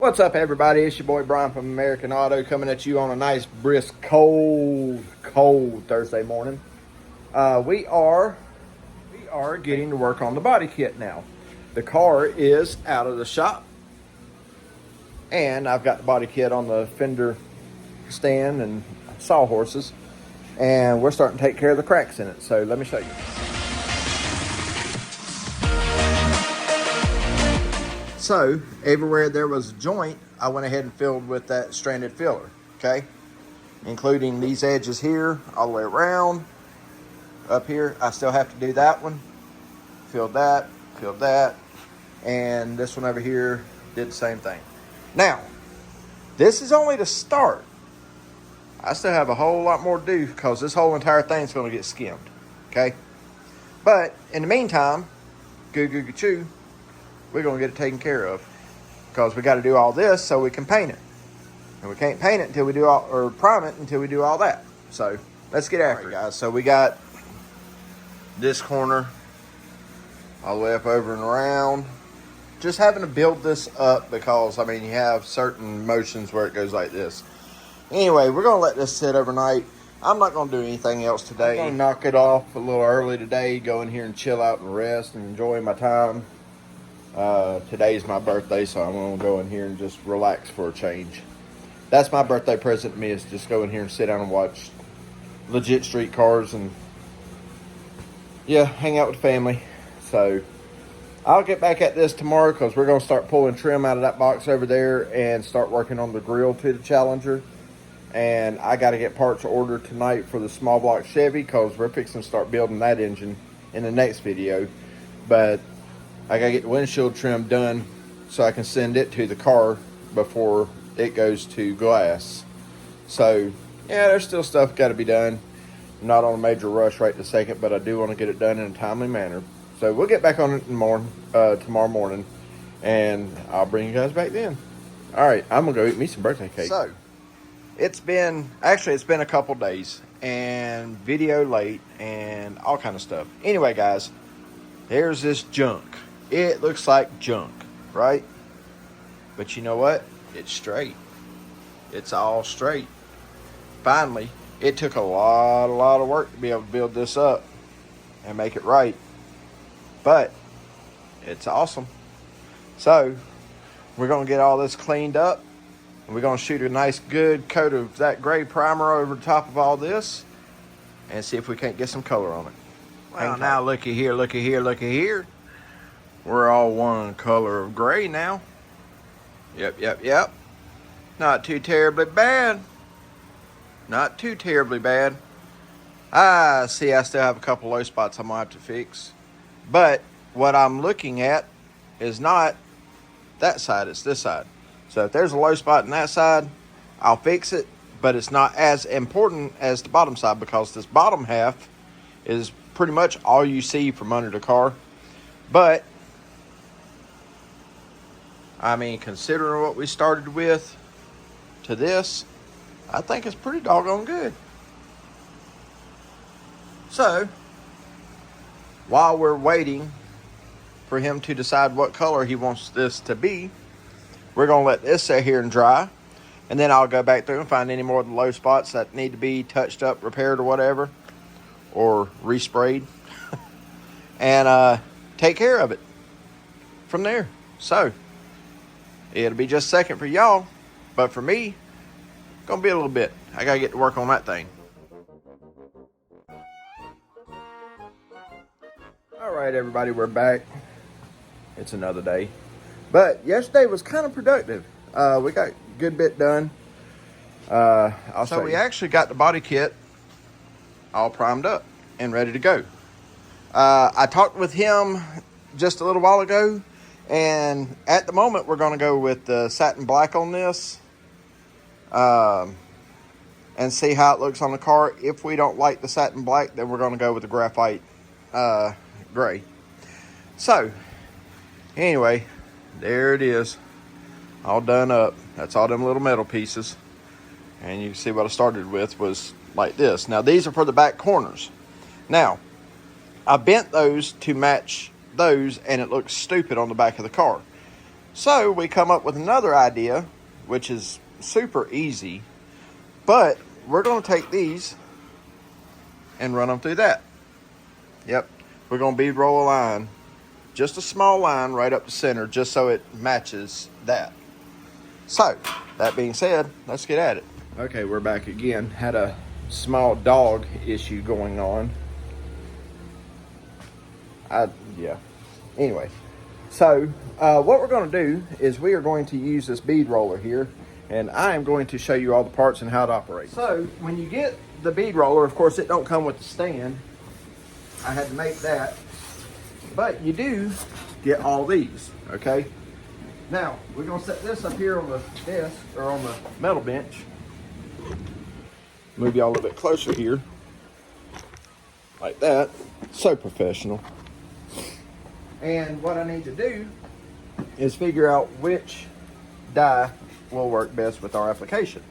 What's up, everybody? It's your boy Brian from American Auto coming at you on a nice, brisk, cold Thursday morning. We are getting to work on the body kit now. The car is out of the shop, and I've got the body kit on the fender stand and sawhorses, and we're starting to take care of the cracks in it. So let me show you. So everywhere there was a joint, I went ahead and filled with that stranded filler, okay? Including these edges here, all the way around. Up here, I still have to do that one. Filled that, and this one over here did the same thing. Now, this is only the start. I still have a whole lot more to do because this whole entire thing's gonna get skimmed, okay? But in the meantime, goo choo, we're going to get it taken care of because we got to do all this so we can paint it. And we can't paint it until we do all, or prime it until we do all that. So let's get after it, guys. So we got this corner all the way up over and around. Just having to build this up because, I mean, you have certain motions where it goes like this. Anyway, we're going to let this sit overnight. I'm not going to do anything else today. I'm going to knock it off a little early today, go in here and chill out and rest and enjoy my time. Today's my birthday, so I'm gonna go in here and just relax for a change. That's my birthday present to me, is just go in here and sit down and watch legit street cars and yeah, hang out with family. So I'll get back at this tomorrow because we're gonna start pulling trim out of that box over there and start working on the grill to the Challenger. And I got to get parts ordered tonight for the small block Chevy because we're fixing to start building that engine in the next video. But I gotta get the windshield trim done so I can send it to the car before it goes to glass. So yeah, there's still stuff got to be done. I'm not on a major rush right this second, but I do want to get it done in a timely manner. So we'll get back on it in the morning, tomorrow morning, and I'll bring you guys back then. All right, I'm gonna go eat me some birthday cake. So it's been a couple days and video late and all kind of stuff. Anyway, guys, there's this junk. It looks like junk, right? But you know what? It's straight. It's all straight. Finally, it took a lot of work to be able to build this up and make it right. But it's awesome. So we're going to get all this cleaned up. And we're going to shoot a nice good coat of that gray primer over the top of all this and see if we can't get some color on it. Well, now looky here. We're all one color of gray now. Yep. Not too terribly bad. I still have a couple low spots I'm going to have to fix. But what I'm looking at is not that side, it's this side. So if there's a low spot in that side, I'll fix it. But it's not as important as the bottom side because this bottom half is pretty much all you see from under the car. But I mean, considering what we started with to this, I think it's pretty doggone good. So, while we're waiting for him to decide what color he wants this to be, we're going to let this sit here and dry. And then I'll go back through and find any more of the low spots that need to be touched up, repaired, or whatever. Or resprayed. And take care of it from there. So it'll be just a second for y'all, but for me, gonna be a little bit. I gotta get to work on that thing. All right, everybody, we're back. It's another day, but yesterday was kind of productive. We got a good bit done. So we actually got the body kit all primed up and ready to go. I talked with him just a little while ago, and at the moment we're going to go with the satin black on this and see how it looks on the car. If we don't like the satin black, then we're going to go with the graphite gray. So anyway, there it is, all done up. That's all them little metal pieces, and you can see what I started with was like this. Now these are for the back corners. Now I bent those to match those, and it looks stupid on the back of the car. So we come up with another idea, which is super easy, but we're going to take these and run them through that. Yep, we're going to bead roll a line, just a small line right up the center, just so it matches that. So, that being said, let's get at it. Okay, we're back again. Had a small dog issue going on. Yeah. Anyway, so what we're going to do is we are going to use this bead roller here, and I am going to show you all the parts and how it operates. So, when you get the bead roller, of course, it don't come with the stand. I had to make that. But you do get all these, okay? Now, we're going to set this up here on the desk, or on the metal bench. Move y'all a little bit closer here. Like that. So professional. And what I need to do is figure out which die will work best with our application.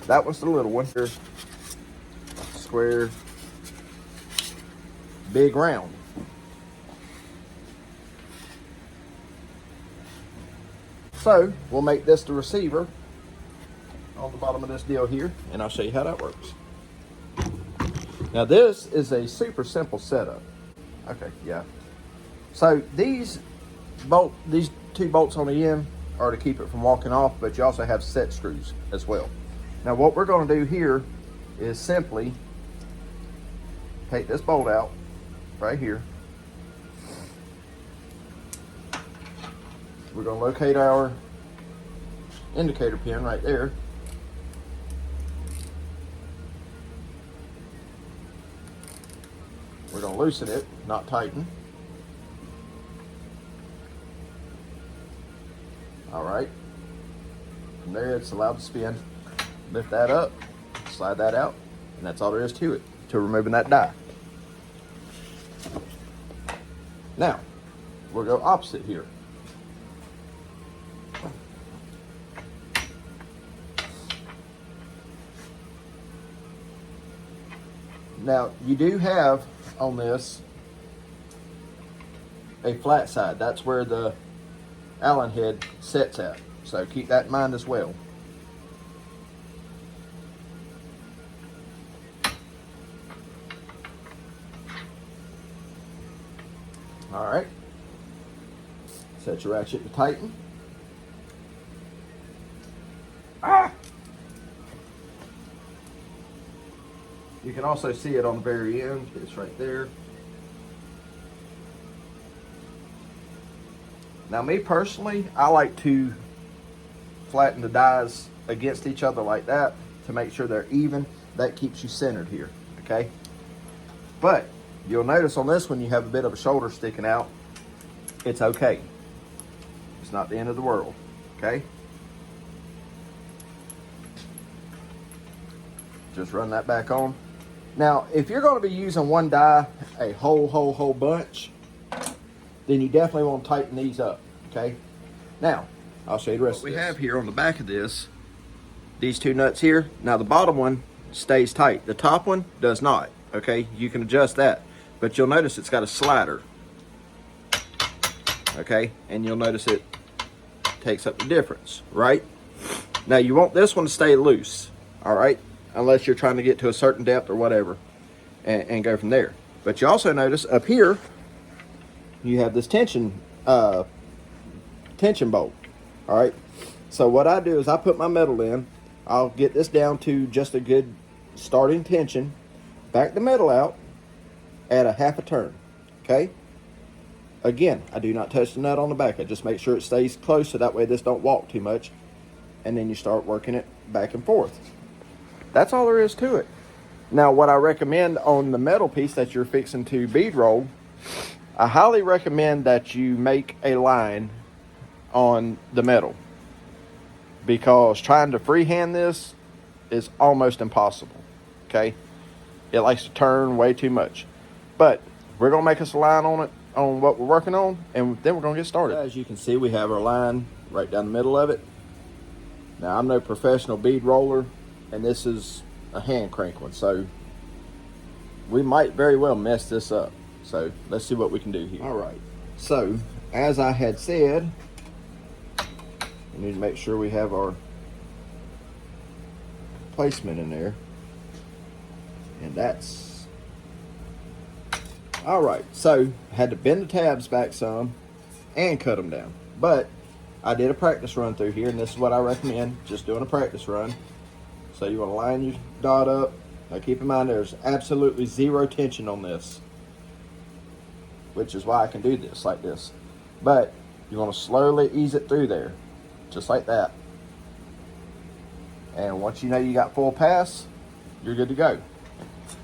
That was the little one. Square, big, round. So we'll make this the receiver on the bottom of this deal here, and I'll show you how that works. Now this is a super simple setup. Okay, yeah. So these two bolts on the end are to keep it from walking off, but you also have set screws as well. Now what we're going to do here is simply take this bolt out right here. We're going to locate our indicator pin right there. We're going to loosen it, not tighten. All right. From there, it's allowed to spin. Lift that up, slide that out, and that's all there is to it, to removing that die. Now, we'll go opposite here. Now, you do have on this a flat side. That's where the Allen head sets at. So keep that in mind as well. All right. Set your ratchet to tighten. You can also see it on the very end. It's right there. Now me personally, I like to flatten the dies against each other like that to make sure they're even. That keeps you centered here, okay? But you'll notice on this one you have a bit of a shoulder sticking out. It's okay. It's not the end of the world, okay? Just run that back on. Now, if you're going to be using one die a whole bunch, then you definitely want to tighten these up, okay? Now, I'll show you the rest of this. What we have here on the back of this, these two nuts here. Now, the bottom one stays tight. The top one does not, okay? You can adjust that. But you'll notice it's got a slider, okay? And you'll notice it takes up the difference, right? Now, you want this one to stay loose, all right? Unless you're trying to get to a certain depth or whatever, and go from there. But you also notice up here, you have this tension bolt. All right. So what I do is I put my metal in. I'll get this down to just a good starting tension. Back the metal out. Add a half a turn. Okay. Again, I do not touch the nut on the back. I just make sure it stays close so that way this don't walk too much. And then you start working it back and forth. That's all there is to it. Now, what I recommend on the metal piece that you're fixing to bead roll, I highly recommend that you make a line on the metal, because trying to freehand this is almost impossible, okay? It likes to turn way too much. But we're going to make us a line on it, on what we're working on, and then we're going to get started. As you can see, we have our line right down the middle of it. Now, I'm no professional bead roller, and this is a hand crank one, so we might very well mess this up. So let's see what we can do here. All right, so as I had said, we need to make sure we have our placement in there. And that's all right. So I had to bend the tabs back some and cut them down. But I did a practice run through here, and this is what I recommend, just doing a practice run. So you want to line your dot up. Now keep in mind there's absolutely zero tension on this, which is why I can do this like this. But you want to slowly ease it through there, just like that. And once you know you got full pass, you're good to go.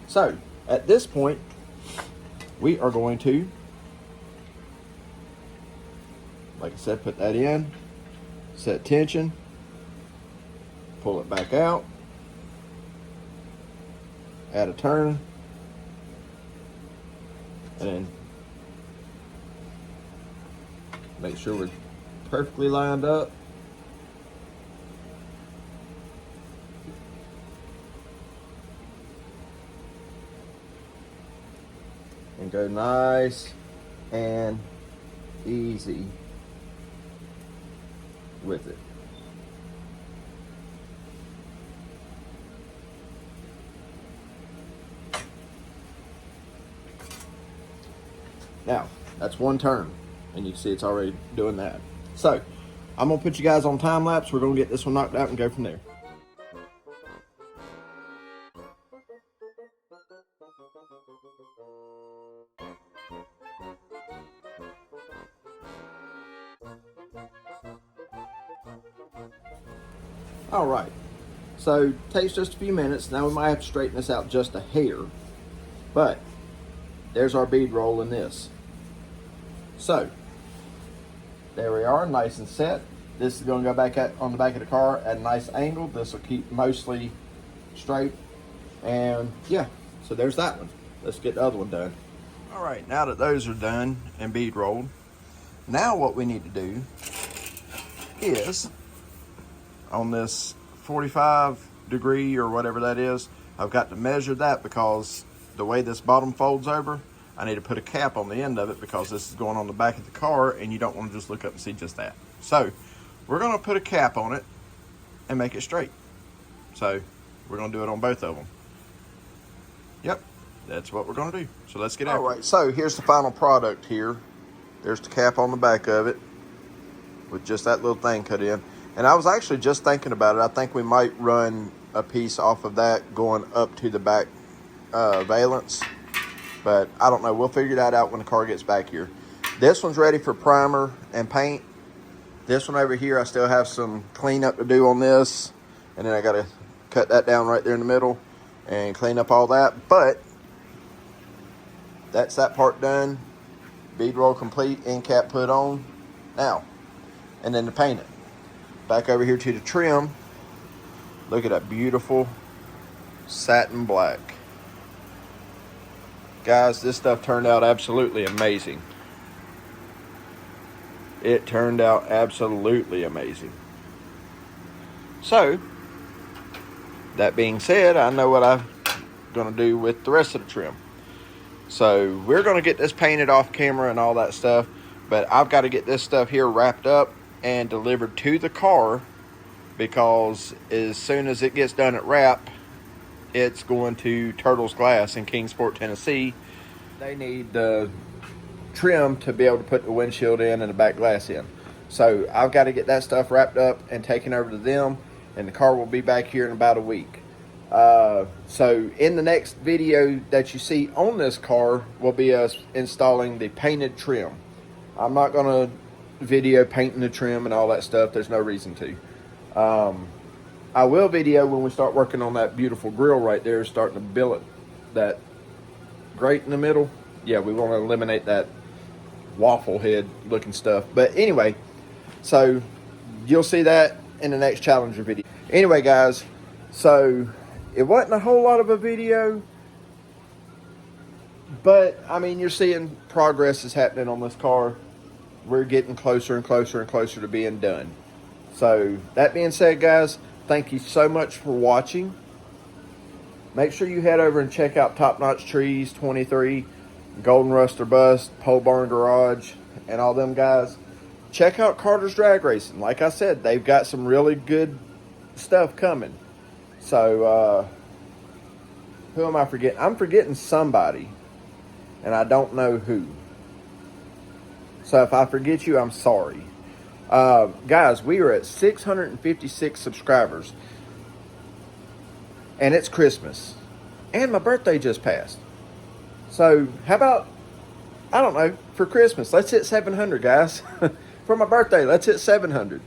So at this point, we are going to, like I said, put that in, set tension, pull it back out, add a turn, and then make sure we're perfectly lined up. And go nice and easy with it. Now, that's one turn, and you can see it's already doing that. So, I'm gonna put you guys on time lapse. We're gonna get this one knocked out and go from there. All right, so takes just a few minutes. Now we might have to straighten this out just a hair, but there's our bead roll in this. So there we are, nice and set. This is going to go back on the back of the car at a nice angle. This will keep mostly straight, and yeah, so there's that one. Let's get the other one done. All right, now that those are done and bead rolled, now what we need to do is, on this 45 degree or whatever that is, I've got to measure that because the way this bottom folds over, I need to put a cap on the end of it because this is going on the back of the car and you don't want to just look up and see just that. So we're going to put a cap on it and make it straight. So we're going to do it on both of them. Yep, that's what we're going to do. So let's get out. All right, so here's the final product here. There's the cap on the back of it with just that little thing cut in. And I was actually just thinking about it. I think we might run a piece off of that going up to the back valance. But I don't know. We'll figure that out when the car gets back here. This one's ready for primer and paint. This one over here, I still have some cleanup to do on this. And then I got to cut that down right there in the middle and clean up all that. But that's that part done. Bead roll complete, end cap put on. Now, and then to paint it. Back over here to the trim. Look at that beautiful satin black. Guys, this stuff turned out absolutely amazing. It turned out absolutely amazing. So, that being said, I know what I'm going to do with the rest of the trim. So, we're going to get this painted off camera and all that stuff. But I've got to get this stuff here wrapped up and delivered to the car, because as soon as it gets done at wrap, it's going to Turtles Glass in Kingsport, Tennessee. They need the trim to be able to put the windshield in and the back glass in. So I've got to get that stuff wrapped up and taken over to them, and the car will be back here in about a week. So in the next video that you see on this car will be us installing the painted trim. I'm not going to video painting the trim and all that stuff. There's no reason to. I will video when we start working on that beautiful grill right there, starting to billet that grate in the middle. Yeah, we want to eliminate that waffle head looking stuff. But anyway, so you'll see that in the next Challenger video. Anyway, guys, so it wasn't a whole lot of a video, but I mean, you're seeing progress is happening on this car. We're getting closer and closer and closer to being done. So that being said, guys, thank you so much for watching. Make sure you head over and check out Top Notch Trees 23, Golden Rust or Bust, Pole Barn Garage, and all them guys, check out Carter's Drag Racing. Like I said, they've got some really good stuff coming. So, who am I forgetting? I'm forgetting somebody, and I don't know who. So if I forget you, I'm sorry. Guys, we are at 656 subscribers. And it's Christmas. And my birthday just passed. So how about, I don't know, for Christmas, let's hit 700, guys. For my birthday, let's hit 700.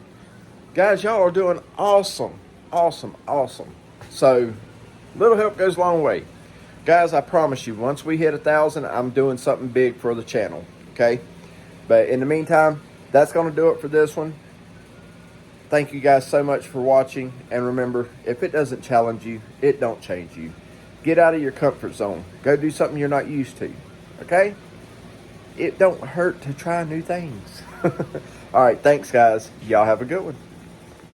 Guys, y'all are doing awesome. Awesome, awesome. So, little help goes a long way. Guys, I promise you, once we hit 1,000, I'm doing something big for the channel. Okay? But in the meantime, that's going to do it for this one. Thank you guys so much for watching. And remember, if it doesn't challenge you, it don't change you. Get out of your comfort zone. Go do something you're not used to. Okay? It don't hurt to try new things. All right, thanks, guys. Y'all have a good one.